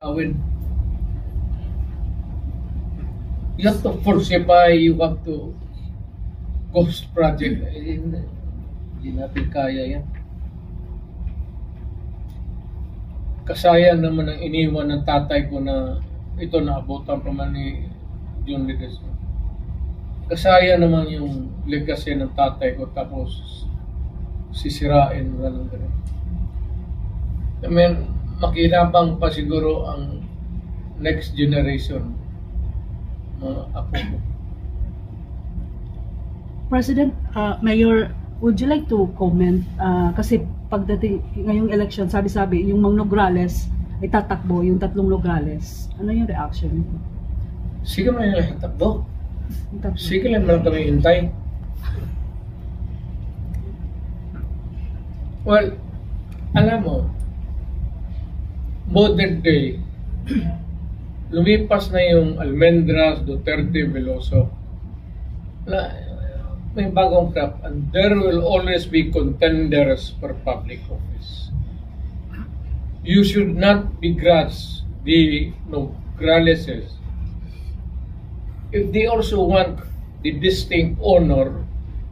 When you have to falsify, you have to ghost project. Hindi natin kaya yan. Kasaya naman ang iniwan ng tatay ko na ito naabutan pa man ni John Ledesma. Kasaya naman yung legacy ng tatay ko tapos sisirain mo ng ganun. I mean, makirapang pa siguro ang next generation mga apo ko. President, Mayor, would you like to comment? Kasi pagdating ngayong election, sabi-sabi, yung mga Nograles ay tatakbo, yung 3 Nograles. Ano yung reaction nito? Sige man yung takbo. Sige lang lang kami hintay. Well, alam mo, modern day, lumipas na yung Almendras, Duterte, Veloso. May bagong crop and there will always be contenders for public office. You should not begrudge the Nograleses if they also want the distinct honor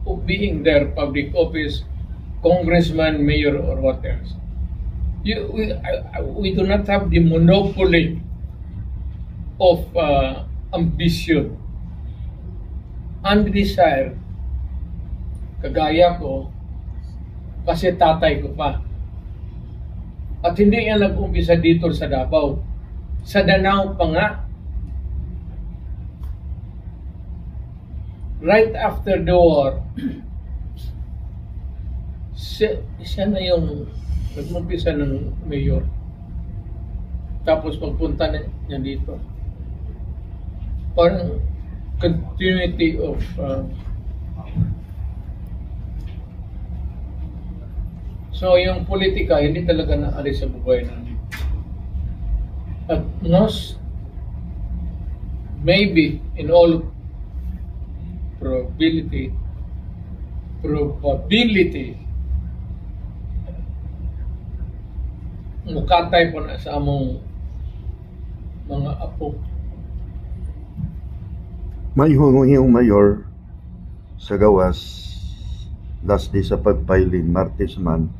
of being their public office, congressman, mayor, or what else. We do not have the monopoly of ambition and desire. Kagaya ko, kasi tatay ko pa. At hindi yan nag-umpisa dito sa Davao. Sa Danao pa nga. Right after the war, siya na yung nag-umpisa ng mayor. Tapos magpunta niya dito. Parang continuity of so yung politika hindi talaga naalis sa buhay namin. At most maybe in all probability mukatay po na sa among mga apo. May yung mayor sa gawas last day sa pagpiling Martes man